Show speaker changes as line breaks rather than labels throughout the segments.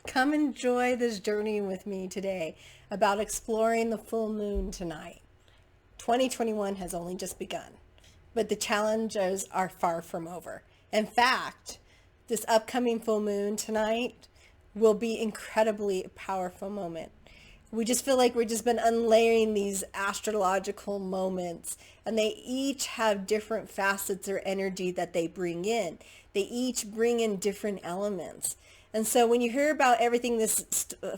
Come enjoy this journey with me today about exploring the full moon tonight. 2021 has only just begun, but the challenges are far from over. In fact, this upcoming full moon tonight will be incredibly powerful moment. We just feel like we've just been unlayering these astrological moments, and they each have different facets or energy that they bring in. They each bring in different elements. And so when you hear about everything this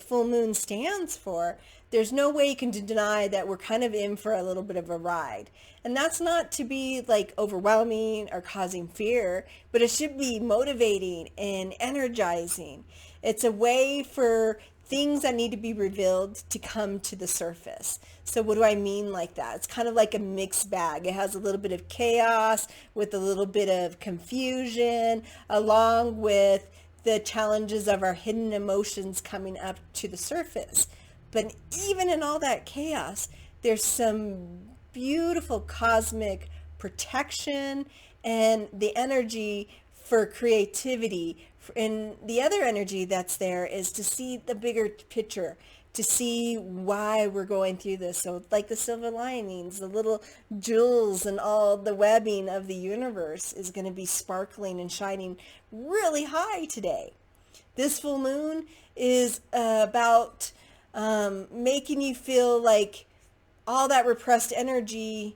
full moon stands for, there's no way you can deny that we're kind of in for a little bit of a ride. And that's not to be like overwhelming or causing fear, but it should be motivating and energizing. It's a way for things that need to be revealed to come to the surface. So what do I mean like that? It's kind of like a mixed bag. It has a little bit of chaos with a little bit of confusion, along with the challenges of our hidden emotions coming up to the surface. But even in all that chaos, there's some beautiful cosmic protection and the energy for creativity. And the other energy that's there is to see the bigger picture, to see why we're going through this. So like the silver linings, the little jewels and all the webbing of the universe is going to be sparkling and shining really high today. This full moon is about making you feel like all that repressed energy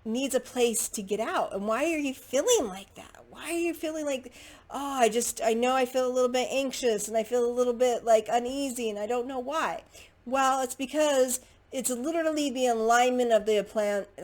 needs a place to get out. And why are you feeling like that? Why are you feeling like, oh, I know I feel a little bit anxious and I feel a little bit like uneasy and I don't know why. Well, it's because it's literally the alignment of the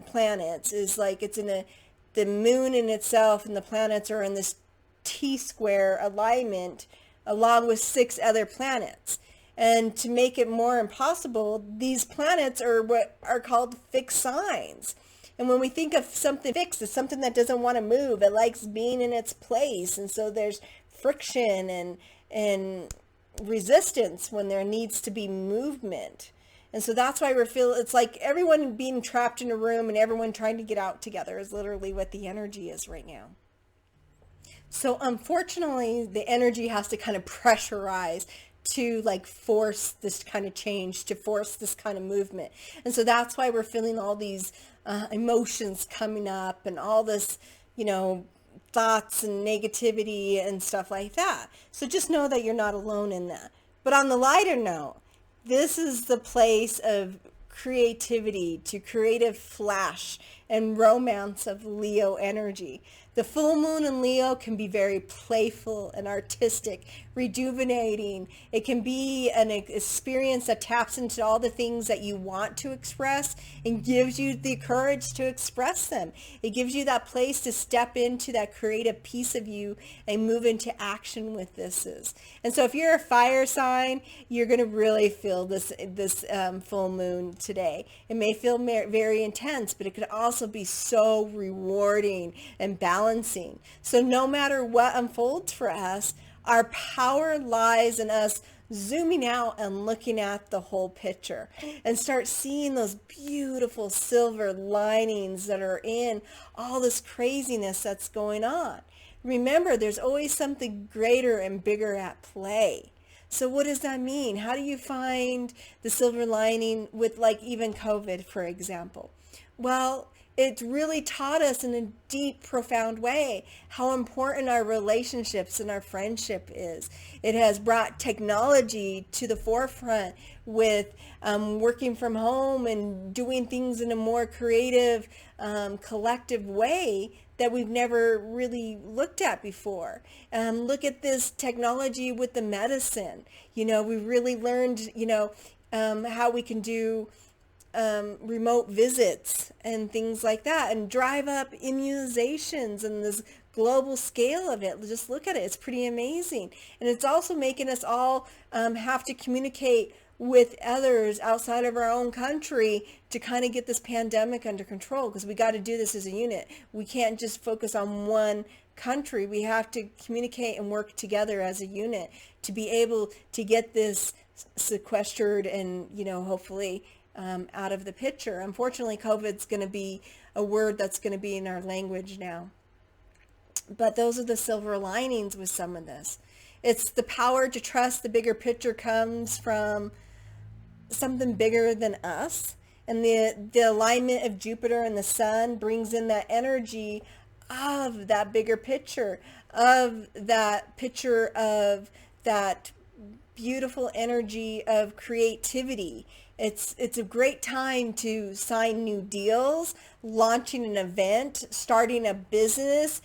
planets is like it's in the moon in itself and the planets are in this T-square alignment along with 6 other planets. And to make it more impossible, these planets are what are called fixed signs. And when we think of something fixed, it's something that doesn't want to move. It likes being in its place. And so there's friction and resistance when there needs to be movement. And so that's why it's like everyone being trapped in a room and everyone trying to get out together is literally what the energy is right now. So unfortunately, the energy has to kind of pressurize to like force this kind of change, to force this kind of movement. And so that's why we're feeling all these emotions coming up and all this, thoughts and negativity and stuff like that. So just know that you're not alone in that. But on the lighter note, this is the place of creativity, to creative flash and romance of Leo energy. The full moon in Leo can be very playful and artistic, rejuvenating. It can be an experience that taps into all the things that you want to express and gives you the courage to express them. It gives you that place to step into that creative piece of you and move into action with this. And so if you're a fire sign, you're going to really feel this full moon today. It may feel very intense, but it could also be so rewarding and balancing. So no matter what unfolds for us, our power lies in us zooming out and looking at the whole picture and start seeing those beautiful silver linings that are in all this craziness that's going on. Remember, there's always something greater and bigger at play. So what does that mean? How do you find the silver lining with like even COVID, for example? Well, it really taught us in a deep, profound way how important our relationships and our friendship is. It has brought technology to the forefront with working from home and doing things in a more creative, collective way that we've never really looked at before. Look at this technology with the medicine. We really learned, how we can do remote visits and things like that and drive up immunizations and this global scale of it. Just look at it. It's pretty amazing. And it's also making us all have to communicate with others outside of our own country to kind of get this pandemic under control, because we got to do this as a unit. We can't just focus on one country. We have to communicate and work together as a unit to be able to get this sequestered and, hopefully out of the picture. Unfortunately, COVID's going to be a word that's going to be in our language now. But those are the silver linings with some of this. It's the power to trust the bigger picture comes from something bigger than us. And the alignment of Jupiter and the sun brings in that energy of that bigger picture, of that beautiful energy of creativity. It's a great time to sign new deals, launching an event, starting a business,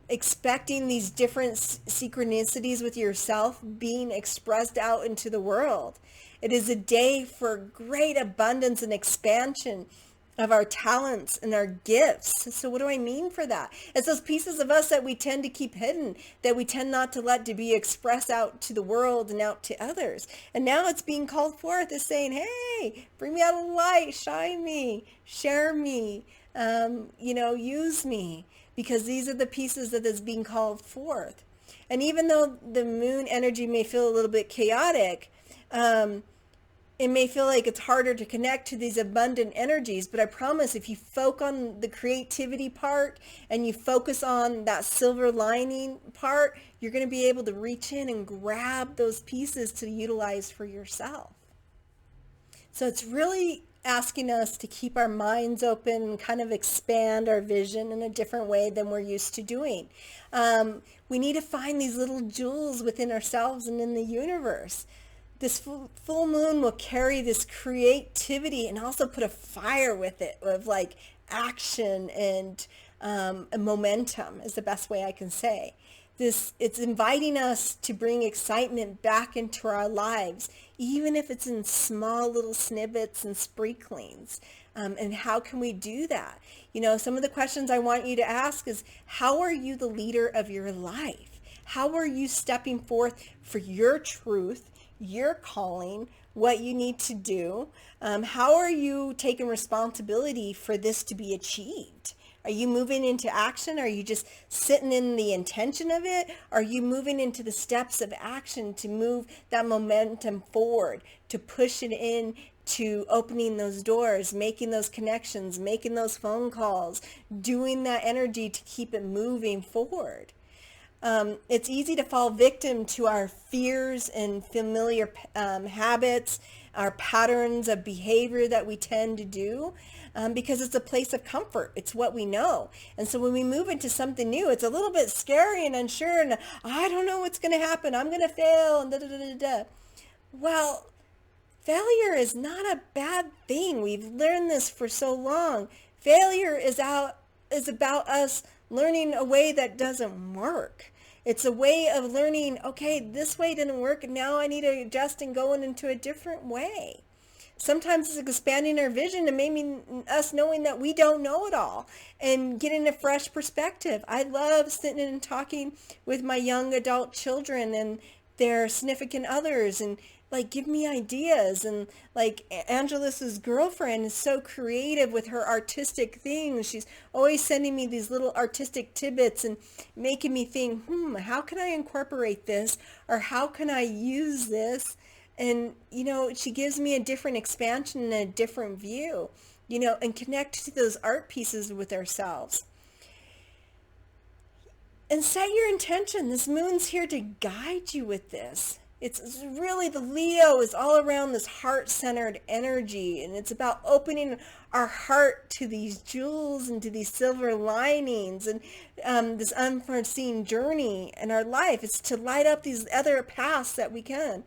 expecting these different synchronicities with yourself being expressed out into the world. It is a day for great abundance and expansion of our talents and our gifts. So what do I mean for that? It's those pieces of us that we tend to keep hidden, that we tend not to let to be expressed out to the world and out to others. And now it's being called forth as saying, hey, bring me out of the light, shine me, share me, use me, because these are the pieces that is being called forth. And even though the moon energy may feel a little bit chaotic, it may feel like it's harder to connect to these abundant energies, but I promise if you focus on the creativity part and you focus on that silver lining part, you're going to be able to reach in and grab those pieces to utilize for yourself. So it's really asking us to keep our minds open and kind of expand our vision in a different way than we're used to doing. We need to find these little jewels within ourselves and in the universe. This full moon will carry this creativity and also put a fire with it of like action and momentum is the best way I can say. It's inviting us to bring excitement back into our lives, even if it's in small little snippets and sprinklings. And how can we do that? Some of the questions I want you to ask is, how are you the leader of your life? How are you stepping forth for your truth, your calling, what you need to do? How are you taking responsibility for this to be achieved? Are you moving into action? Are you just sitting in the intention of it? Are you moving into the steps of action to move that momentum forward, to push it in, to opening those doors, making those connections, making those phone calls, doing that energy to keep it moving forward? It's easy to fall victim to our fears and familiar habits, our patterns of behavior that we tend to do, because it's a place of comfort. It's what we know. And so when we move into something new, it's a little bit scary and unsure, and I don't know what's going to happen. I'm going to fail, and da da da da da. Well, failure is not a bad thing. We've learned this for so long. Failure is about us learning a way that doesn't work. It's a way of learning, okay, this way didn't work, and now I need to adjust and go into a different way. Sometimes it's expanding our vision and maybe us knowing that we don't know it all and getting a fresh perspective. I love sitting and talking with my young adult children and their significant others and like give me ideas. And like Angelus's girlfriend is so creative with her artistic things. She's always sending me these little artistic tidbits and making me think, how can I incorporate this, or how can I use this? And she gives me a different expansion and a different view, and connect to those art pieces with ourselves. And set your intention. This moon's here to guide you with this. It's really, the Leo is all around this heart-centered energy, and it's about opening our heart to these jewels and to these silver linings and this unforeseen journey in our life. It's to light up these other paths that we can.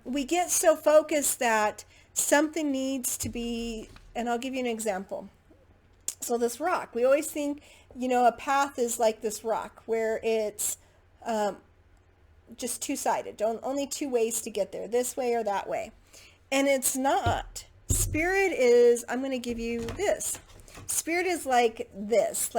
We get so focused that something needs to be, and I'll give you an example. So this rock, we always think, a path is like this rock where it's just two-sided, only two ways to get there, this way or that way. And it's not. Spirit is, I'm going to give you this. Spirit is like this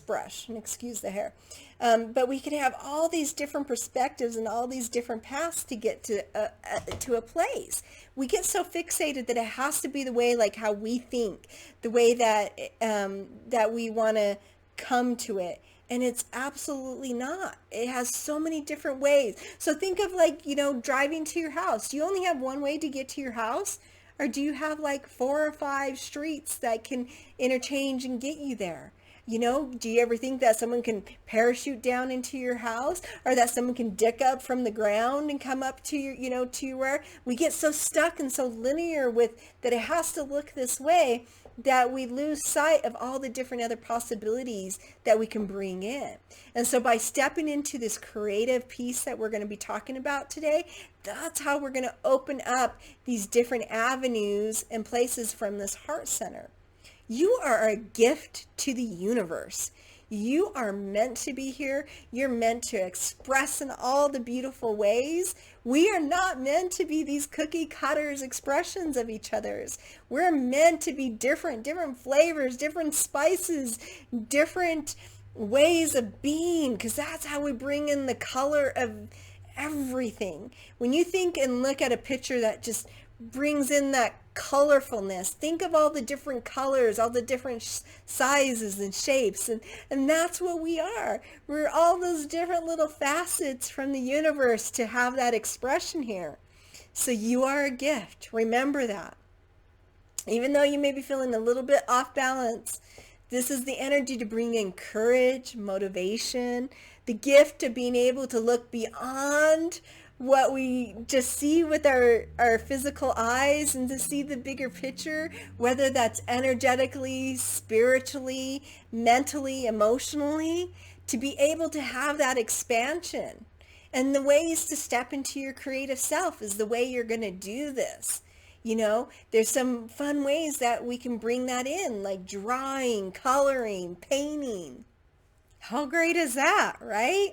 brush, and excuse the hair. But we could have all these different perspectives and all these different paths to get to a place. We get so fixated that it has to be the way, like how we think, the way that we want to come to it. And it's absolutely not. It has so many different ways. So think of like, driving to your house. Do you only have one way to get to your house? Or do you have like 4 or 5 streets that can interchange and get you there? You know, do you ever think that someone can parachute down into your house, or that someone can dig up from the ground and come up to your, to where we get so stuck and so linear with that it has to look this way, that we lose sight of all the different other possibilities that we can bring in. And so by stepping into this creative piece that we're going to be talking about today, that's how we're going to open up these different avenues and places from this heart center. You are a gift to the universe. You are meant to be here. You're meant to express in all the beautiful ways. We are not meant to be these cookie cutters expressions of each other's. We're meant to be different flavors, different spices, different ways of being, because that's how we bring in the color of everything. When you think and look at a picture that just brings in that colorfulness, think of all the different colors, all the different sizes and shapes, and that's what we are. We're all those different little facets from the universe to have that expression here. So you are a gift. Remember that. Even though you may be feeling a little bit off balance, this is the energy to bring in courage, motivation, the gift of being able to look beyond what we just see with our physical eyes, and to see the bigger picture, whether that's energetically, spiritually, mentally, emotionally, to be able to have that expansion. And the ways to step into your creative self is the way you're going to do this. There's some fun ways that we can bring that in, like drawing, coloring, painting. How great is that, right?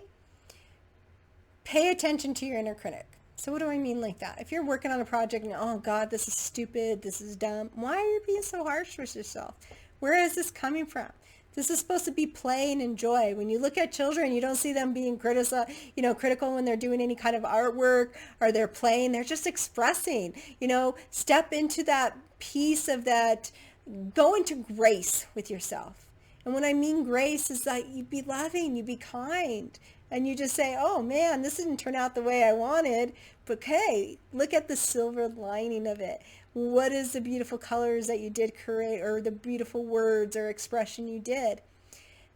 Pay attention to your inner critic. So what do I mean like that? If you're working on a project and, oh God, this is stupid, this is dumb, why are you being so harsh with yourself? Where is this coming from? This is supposed to be play and enjoy. When you look at children, you don't see them being critical when they're doing any kind of artwork or they're playing. They're just expressing. Step into that piece of that, go into grace with yourself. And when I mean grace is that you be loving, you be kind. And you just say, oh man, this didn't turn out the way I wanted, but hey, look at the silver lining of it. What is the beautiful colors that you did create, or the beautiful words or expression you did?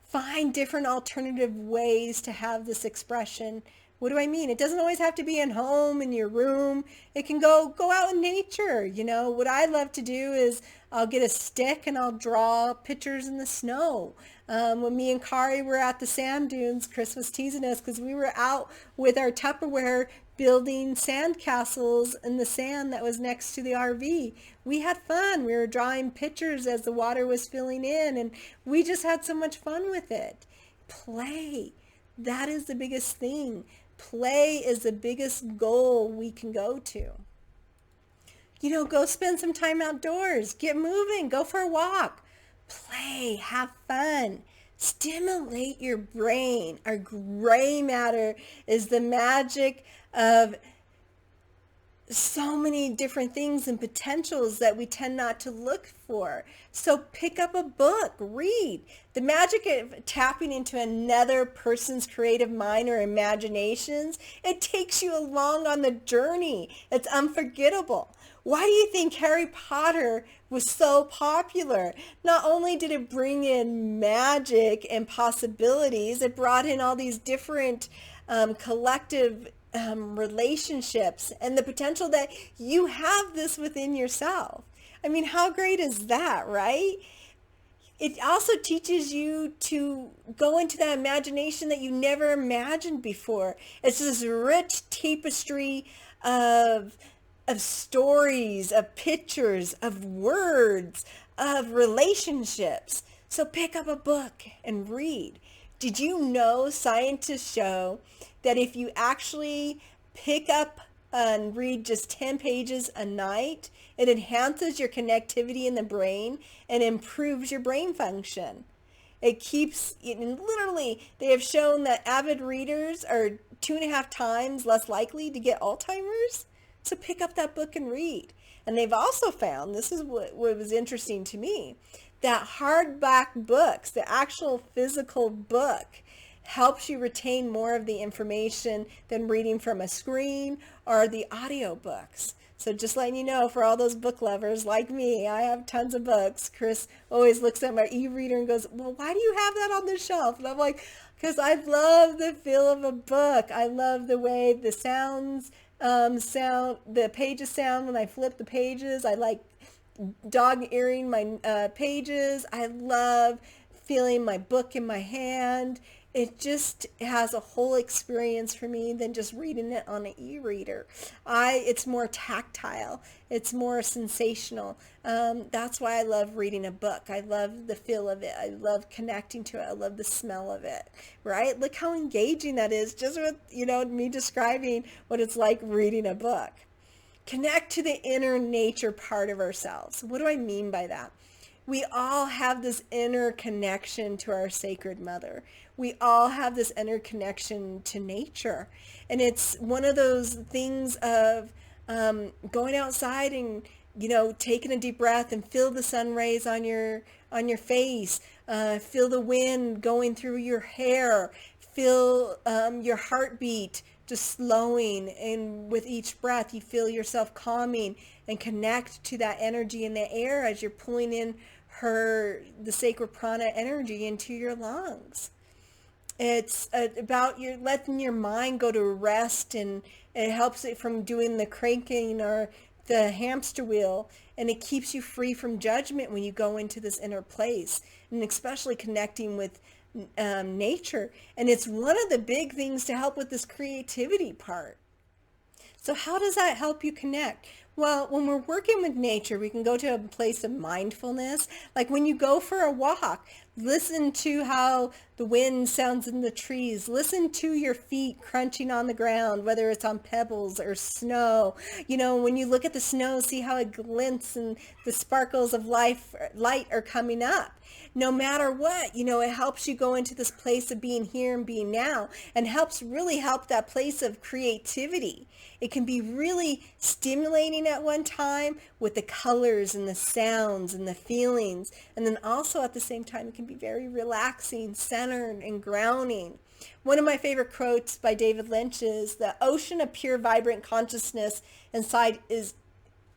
Find different alternative ways to have this expression. What do I mean? It doesn't always have to be in home, in your room. It can go out in nature. What I love to do is I'll get a stick and I'll draw pictures in the snow. When me and Kari were at the sand dunes, Chris was teasing us because we were out with our Tupperware building sand castles in the sand that was next to the RV. We had fun. We were drawing pictures as the water was filling in, and we just had so much fun with it. Play. That is the biggest thing. Play is the biggest goal we can go to. Go spend some time outdoors. Get moving. Go for a walk. Play. Have fun. Stimulate your brain. Our gray matter is the magic of so many different things and potentials that we tend not to look for. So pick up a book, read. The magic of tapping into another person's creative mind or imaginations, it takes you along on the journey. It's unforgettable. Why do you think Harry Potter was so popular? Not only did it bring in magic and possibilities, it brought in all these different collective relationships and the potential that you have this within yourself. I mean, how great is that, right? It also teaches you to go into that imagination that you never imagined before. It's this rich tapestry of stories, of pictures, of words, of relationships. So pick up a book and read. Did you know scientists show that if you actually pick up and read just 10 pages a night, it enhances your connectivity in the brain and improves your brain function? It keeps, literally, they have shown that avid readers are 2.5 times less likely to get Alzheimer's. So pick up that book and read. And they've also found, this is what was interesting to me, that hardback books, the actual physical book, helps you retain more of the information than reading from a screen or the audio books. So just letting you know, for all those book lovers like me, I have tons of books. Chris always looks at my e-reader and goes, well, why do you have that on the shelf? And I'm like, because I love the feel of a book. I love the way the the pages sound when I flip the pages. I like dog earing my pages. I love feeling my book in my hand. It just has a whole experience for me than just reading it on an e-reader. It's more tactile. It's more sensational. That's why I love reading a book. I love the feel of it. I love connecting to it. I love the smell of it, right? Look how engaging that is just with, me describing what it's like reading a book. Connect to the inner nature part of ourselves. What do I mean by that? We all have this inner connection to our sacred mother. We all have this inner connection to nature. And it's one of those things of going outside and, taking a deep breath and feel the sun rays on your face. Feel the wind going through your hair. Feel your heartbeat just slowing, and with each breath you feel yourself calming, and connect to that energy in the air as you're pulling in the sacred prana energy into your lungs. It's about letting your mind go to rest, and it helps it from doing the cranking or the hamster wheel, and it keeps you free from judgment when you go into this inner place, and especially connecting with nature. And it's one of the big things to help with this creativity part. So how does that help you connect? Well, when we're working with nature, we can go to a place of mindfulness. Like when you go for a walk, listen to how the wind sounds in the trees. Listen to your feet crunching on the ground, whether it's on pebbles or snow. When you look at the snow, see how it glints and the sparkles of light are coming up. No matter what, it helps you go into this place of being here and being now, and really help that place of creativity. It can be really stimulating at one time with the colors and the sounds and the feelings. And then also at the same time, it can be very relaxing, centered, and grounding. One of my favorite quotes by David Lynch is, "The ocean of pure, vibrant consciousness is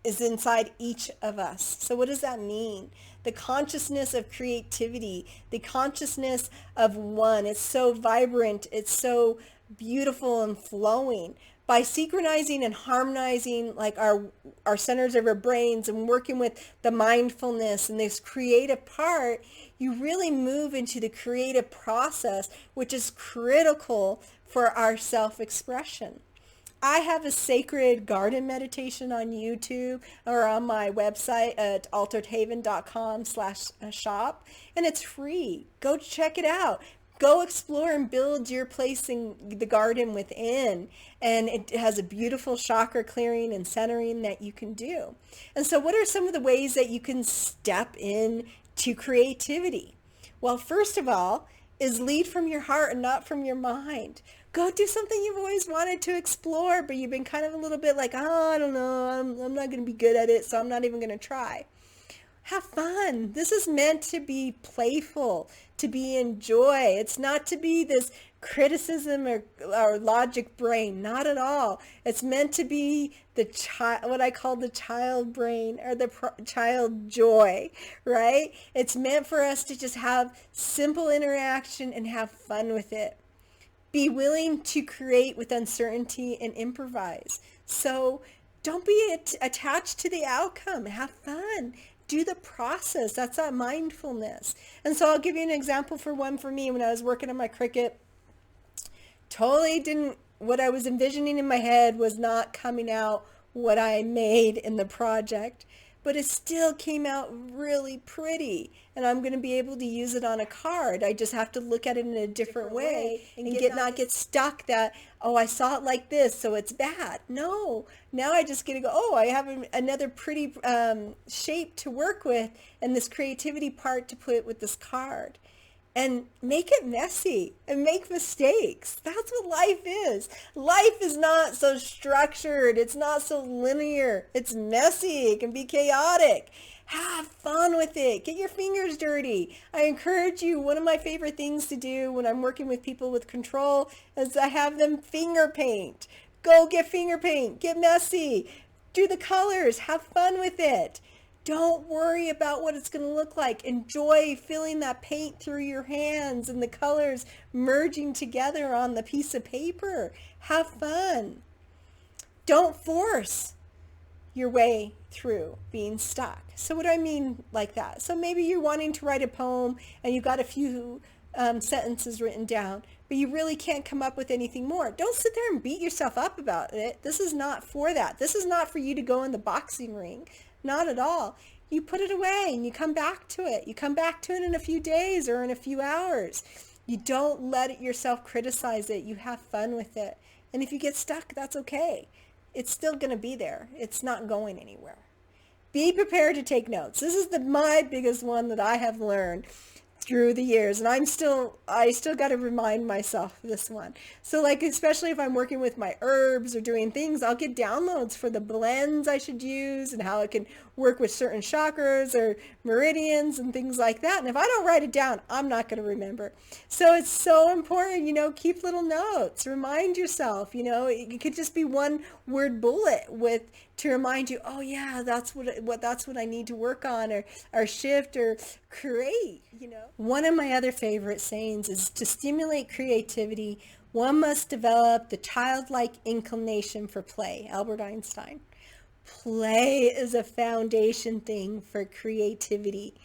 inside each of us." So what does that mean? The consciousness of creativity, the consciousness of one. It's so vibrant. It's so beautiful and flowing. By synchronizing and harmonizing like our centers of our brains, and working with the mindfulness and this creative part, you really move into the creative process, which is critical for our self-expression. I have a sacred garden meditation on YouTube or on my website at alteredhaven.com/shop, and it's free. Go check it out. Go explore and build your place in the garden within. And it has a beautiful chakra clearing and centering that you can do. And so what are some of the ways that you can step in to creativity? Well, first of all, is lead from your heart and not from your mind. Go do something you've always wanted to explore, but you've been kind of a little bit like, oh, I don't know, I'm not going to be good at it, so I'm not even going to try. Have fun. This is meant to be playful, to be in joy. It's not to be this criticism or logic brain, not at all. It's meant to be what I call the child brain, or the child joy, right? It's meant for us to just have simple interaction and have fun with it. Be willing to create with uncertainty and improvise. So don't be attached to the outcome. Have fun. Do the process. That's that mindfulness. And so I'll give you an example for me when I was working on my Cricut. What I was envisioning in my head was not coming out what I made in the project, but it still came out really pretty, and I'm going to be able to use it on a card. I just have to look at it in a different way and not get stuck that, oh, I saw it like this, so it's bad. No, now I just get to go, oh, I have another pretty shape to work with, and this creativity part to put with this card. And make it messy and make mistakes. That's what life is. Life is not so structured. It's not so linear. It's messy. It can be chaotic. Have fun with it. Get your fingers dirty. I encourage you, one of my favorite things to do when I'm working with people with control is I have them finger paint. Go get finger paint. Get messy. Do the colors. Have fun with it. Don't worry about what it's going to look like. Enjoy feeling that paint through your hands and the colors merging together on the piece of paper. Have fun. Don't force your way through being stuck. So what do I mean like that? So maybe you're wanting to write a poem and you've got a few sentences written down, but you really can't come up with anything more. Don't sit there and beat yourself up about it. This is not for that. This is not for you to go in the boxing ring. Not at all. You put it away and you come back to it. You come back to it in a few days or in a few hours. You don't let yourself criticize it. You have fun with it. And if you get stuck, that's okay. It's still going to be there. It's not going anywhere. Be prepared to take notes. This is my biggest one that I have learned through the years, and I still got to remind myself of this one. So like, especially if I'm working with my herbs or doing things, I'll get downloads for the blends I should use and how it can work with certain chakras or meridians and things like that. And if I don't write it down, I'm not going to remember. So it's so important, keep little notes, remind yourself, it could just be one word bullet to remind you, oh yeah, that's what I need to work on or shift or create, One of my other favorite sayings is, to stimulate creativity, one must develop the childlike inclination for play. Albert Einstein. Play is a foundation thing for creativity.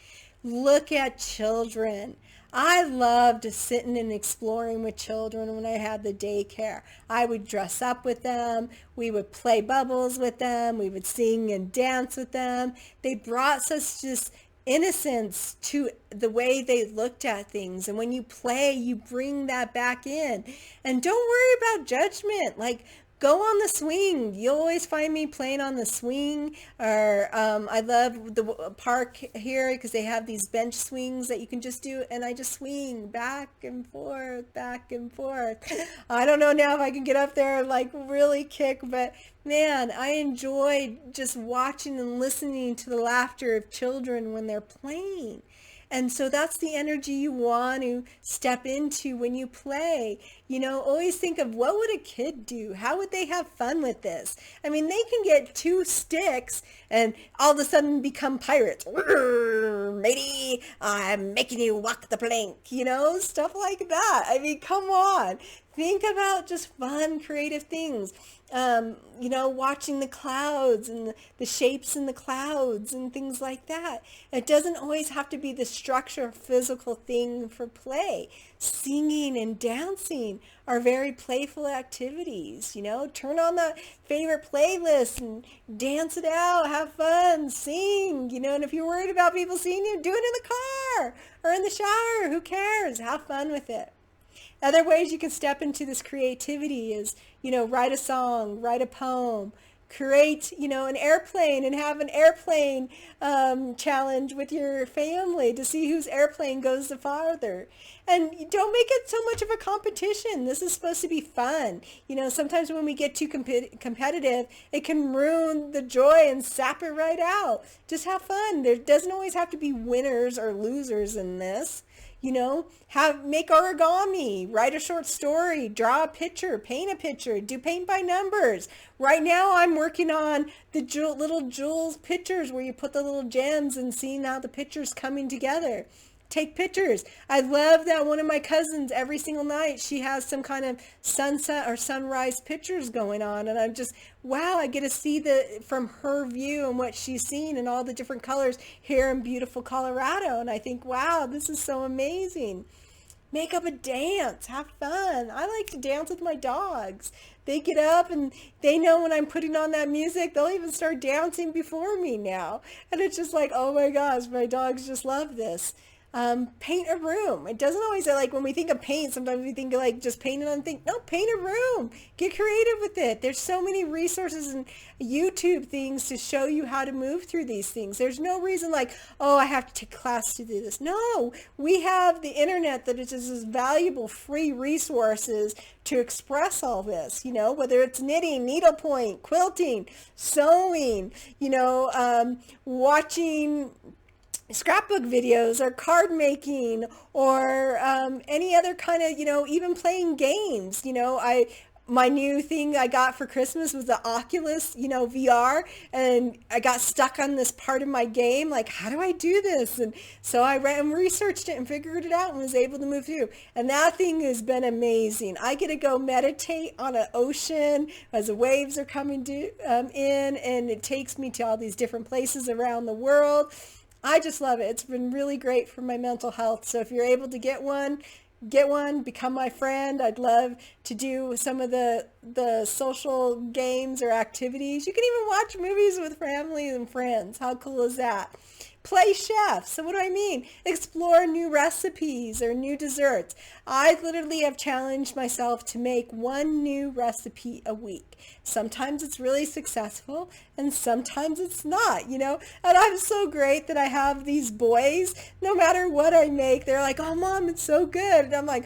Look at children. I loved sitting and exploring with children when I had the daycare. I would dress up with them. We would play bubbles with them. We would sing and dance with them. They brought such just innocence to the way they looked at things. And when you play, you bring that back in. And don't worry about judgment. Like, go on the swing. You'll always find me playing on the swing. Or I love the park here because they have these bench swings that you can just do. And I just swing back and forth, back and forth. I don't know now if I can get up there and like really kick, but man, I enjoy just watching and listening to the laughter of children when they're playing. And so that's the energy you want to step into when you play. Always think of, what would a kid do? How would they have fun with this? I mean, they can get 2 sticks and all of a sudden become pirates. Matey, I'm making you walk the plank, stuff like that. I mean, come on. Think about just fun, creative things. Watching the clouds and the shapes in the clouds and things like that. It doesn't always have to be the structure, physical thing for play. Singing and dancing are very playful activities. Turn on the favorite playlist and dance it out, have fun, sing, and if you're worried about people seeing you, do it in the car or in the shower. Who cares? Have fun with it. Other ways you can step into this creativity is, write a song, write a poem, create, an airplane and have an airplane challenge with your family to see whose airplane goes the farther. And don't make it so much of a competition. This is supposed to be fun. Sometimes when we get too competitive, it can ruin the joy and sap it right out. Just have fun. There doesn't always have to be winners or losers in this. Make origami, write a short story, draw a picture, paint a picture, do paint by numbers. Right now I'm working on the little jewels pictures where you put the little gems and seeing how the pictures coming together. Take pictures. I love that one of my cousins, every single night, she has some kind of sunset or sunrise pictures going on. And I'm just, wow, I get to see from her view and what she's seen and all the different colors here in beautiful Colorado. And I think, wow, this is so amazing. Make up a dance. Have fun. I like to dance with my dogs. They get up and they know when I'm putting on that music, they'll even start dancing before me now. And it's just like, oh my gosh, my dogs just love this. Paint a room. It doesn't always, like when we think of paint, sometimes we think of like just painting on things. No, paint a room. Get creative with it. There's so many resources and YouTube things to show you how to move through these things. There's no reason like, oh, I have to take class to do this. No, we have the internet that is just as valuable free resources to express all this, whether it's knitting, needlepoint, quilting, sewing, watching scrapbook videos or card making or any other kind of, even playing games. my new thing I got for Christmas was the Oculus, VR, and I got stuck on this part of my game. Like, how do I do this? And so I researched it and figured it out and was able to move through. And that thing has been amazing. I get to go meditate on an ocean as the waves are coming in, and it takes me to all these different places around the world. I just love it. It's been really great for my mental health. So if you're able to get one, become my friend. I'd love to do some of the social games or activities. You can even watch movies with family and friends. How cool is that? Play chef. So what do I mean? Explore new recipes or new desserts. I literally have challenged myself to make one new recipe a week. Sometimes it's really successful and sometimes it's not, And I'm so great that I have these boys. No matter what I make, they're like, "Oh, Mom, it's so good." And I'm like,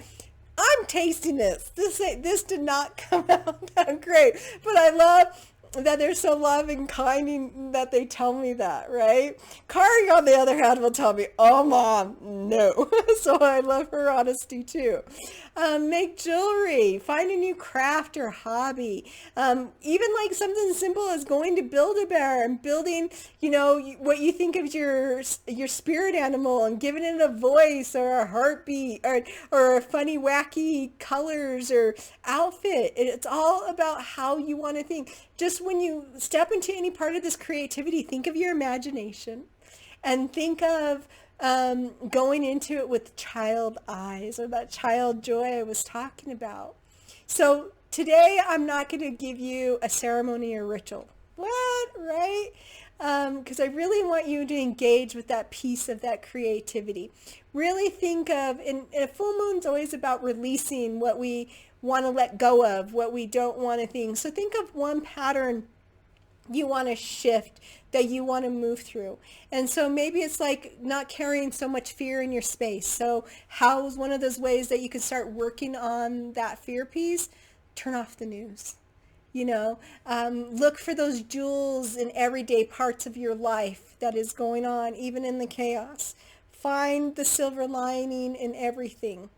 "I'm tasting this. This did not come out that great." But I love that they're so loving and kind and that they tell me that, right? Kari, on the other hand, will tell me, "Oh, Mom, no." So I love her honesty too. Make jewelry, find a new craft or hobby. Even like something simple as going to Build-A-Bear and building, what you think of your spirit animal and giving it a voice or a heartbeat or funny, wacky colors or outfit. It's all about how you want to think. Just when you step into any part of this creativity, think of your imagination and think of going into it with child eyes or that child joy I was talking about. So today I'm not going to give you a ceremony or ritual. What? Right? Because I really want you to engage with that piece of that creativity. Really think of, and a full moon's always about releasing what we want to let go of, what we don't want to think. So think of one pattern you want to shift, that you want to move through. And so maybe it's like not carrying so much fear in your space. So how's one of those ways that you can start working on that fear piece? Turn off the news. Look for those jewels in everyday parts of your life that is going on, even in the chaos. Find the silver lining in everything.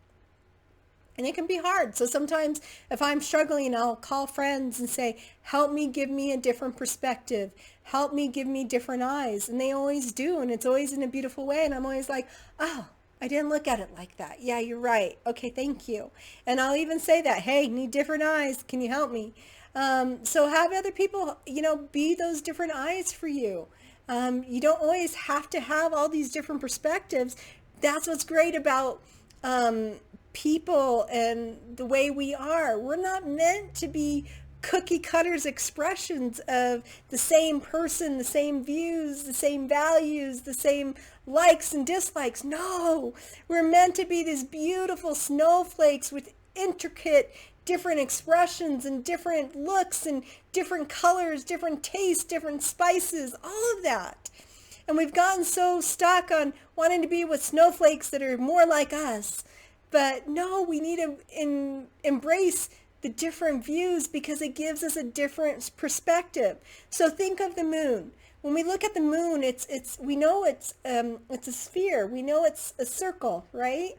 And it can be hard. So sometimes if I'm struggling, I'll call friends and say, "Help me, give me a different perspective. Help me, give me different eyes." And they always do. And it's always in a beautiful way. And I'm always like, "Oh, I didn't look at it like that. Yeah, you're right. Okay, thank you." And I'll even say that, "Hey, need different eyes. Can you help me?" So have other people, be those different eyes for you. You don't always have to have all these different perspectives. That's what's great about people and the way we are. We're not meant to be cookie cutters expressions of the same person, the same views, the same values, the same likes and dislikes. No, we're meant to be these beautiful snowflakes with intricate different expressions and different looks and different colors, different tastes, different spices, all of that. And we've gotten so stuck on wanting to be with snowflakes that are more like us. But no, we need to embrace the different views because it gives us a different perspective. So think of the moon. When we look at the moon, we know it's a sphere. We know it's a circle, right?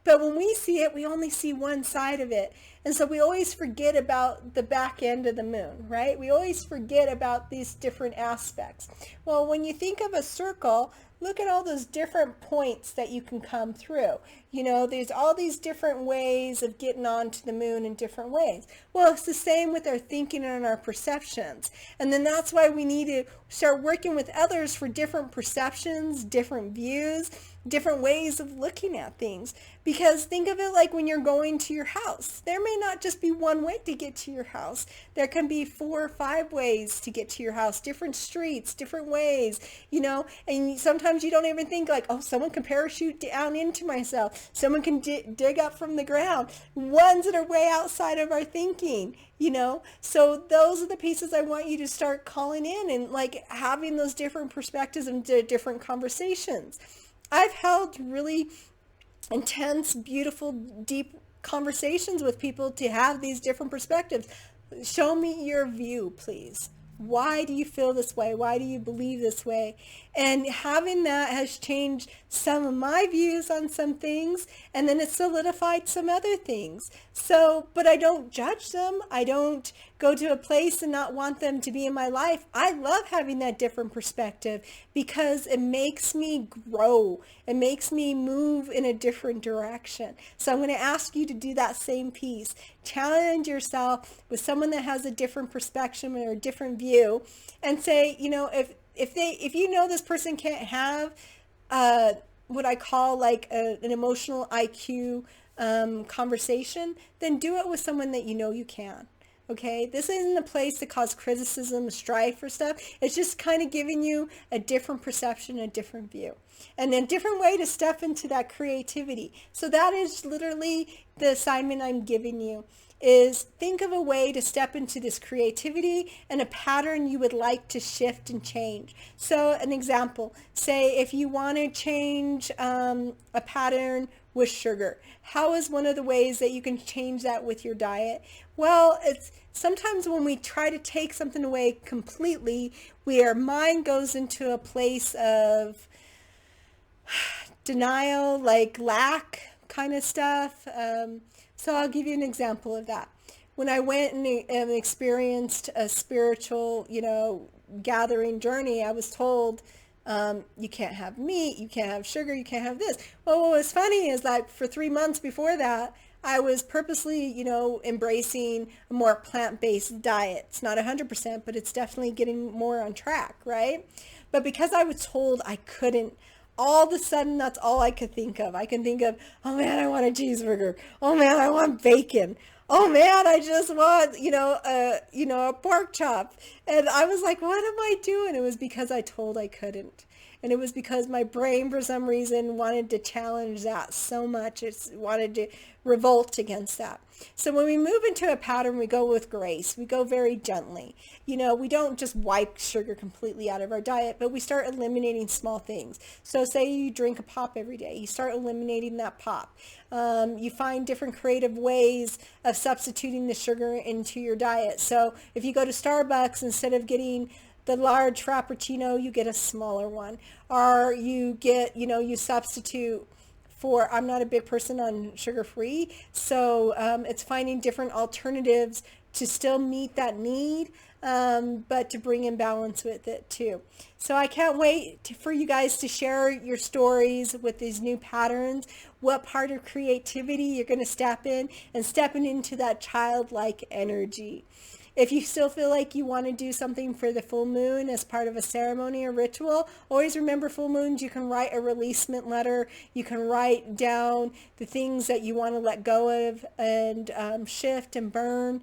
But when we see it, we only see one side of it. And so we always forget about the back end of the moon, right? We always forget about these different aspects. Well, when you think of a circle, look at all those different points that you can come through. There's all these different ways of getting onto the moon in different ways. Well, it's the same with our thinking and our perceptions. And then that's why we need to start working with others for different perceptions, different views, different ways of looking at things. Because think of it like when you're going to your house. There may not just be one way to get to your house. There can be 4 or 5 ways to get to your house, different streets, different ways, and sometimes you don't even think like, "Oh, someone can parachute down into myself. Someone can dig up from the ground." Ones that are way outside of our thinking, So those are the pieces I want you to start calling in and like having those different perspectives and different conversations. I've held really intense, beautiful, deep conversations with people to have these different perspectives. Show me your view, please. Why do you feel this way? Why do you believe this way? And having that has changed some of my views on some things, and then it solidified some other things. So, but I don't judge them. I don't go to a place and not want them to be in my life. I love having that different perspective because it makes me grow. It makes me move in a different direction. So I'm going to ask you to do that same piece. Challenge yourself with someone that has a different perspective or a different view, and say, if you know this person can't have what I call like an emotional IQ conversation, then do it with someone that you know you can. Okay, this isn't a place to cause criticism, strife, or stuff. It's just kind of giving you a different perception, a different view, and a different way to step into that creativity. So that is literally the assignment I'm giving you, is think of a way to step into this creativity and a pattern you would like to shift and change. So an example, say if you want to change a pattern with sugar, how is one of the ways that you can change that with your diet? Well, it's sometimes when we try to take something away completely, our mind goes into a place of denial, like lack kind of stuff. So I'll give you an example of that. When I went and experienced a spiritual, gathering journey, I was told, you can't have meat, you can't have sugar, you can't have this. Well, what was funny is that for 3 months before that, I was purposely, embracing a more plant-based diet. It's not 100%, but it's definitely getting more on track, right? But because I was told I couldn't, all of a sudden, that's all I could think of. I can think of, oh man, I want a cheeseburger. Oh man, I want bacon. Oh man, I just want, a pork chop. And I was like, what am I doing? It was because I told I couldn't. And it was because my brain, for some reason, wanted to challenge that so much. It wanted to revolt against that. So when we move into a pattern, we go with grace. We go very gently. We don't just wipe sugar completely out of our diet, but we start eliminating small things. So say you drink a pop every day. You start eliminating that pop. You find different creative ways of substituting the sugar into your diet. So if you go to Starbucks, instead of getting the large frappuccino, you get a smaller one. Or you get, you substitute for, I'm not a big person on sugar-free, so it's finding different alternatives to still meet that need, but to bring in balance with it too. So I can't wait for you guys to share your stories with these new patterns, what part of creativity you're going to step in, and stepping into that childlike energy. If you still feel like you want to do something for the full moon as part of a ceremony or ritual, always remember full moons, you can write a releasement letter. You can write down the things that you want to let go of and shift and burn.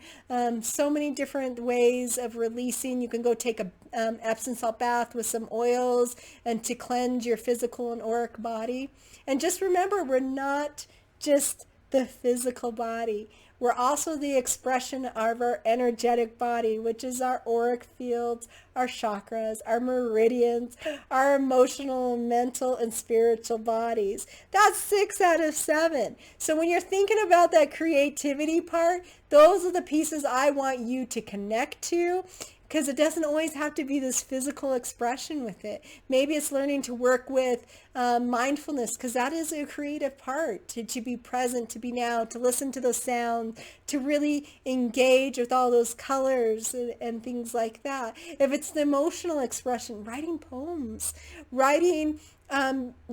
So many different ways of releasing. You can go take a Epsom salt bath with some oils and to cleanse your physical and auric body. And just remember, we're not just the physical body. We're also the expression of our energetic body, which is our auric fields, our chakras, our meridians, our emotional, mental, and spiritual bodies. That's 6 out of 7. So when you're thinking about that creativity part, those are the pieces I want you to connect to, because it doesn't always have to be this physical expression with it. Maybe it's learning to work with mindfulness, because that is a creative part, to be present, to be now, to listen to those sounds, to really engage with all those colors and things like that. If it's the emotional expression, writing poems,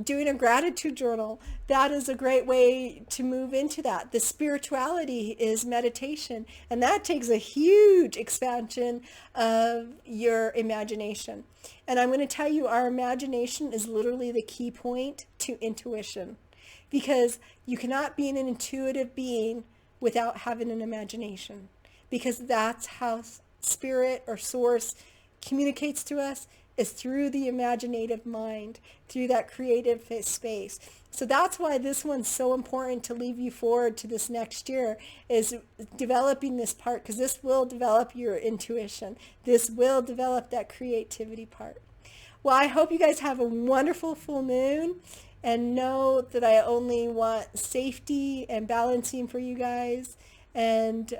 doing a gratitude journal, that is a great way to move into that. The spirituality is meditation, and that takes a huge expansion of your imagination. And I'm going to tell you, our imagination is literally the key point to intuition, because you cannot be an intuitive being without having an imagination, because that's how spirit or source communicates to us, is through the imaginative mind, through that creative space. So that's why this one's so important to leave you forward to this next year, is developing this part, because this will develop your intuition. This will develop that creativity part. Well, I hope you guys have a wonderful full moon, and know that I only want safety and balancing for you guys. And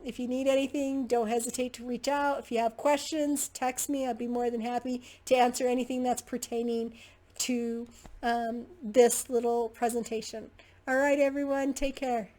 if you need anything, don't hesitate to reach out. If you have questions, text me. I'd be more than happy to answer anything that's pertaining to this little presentation. All right, everyone, take care.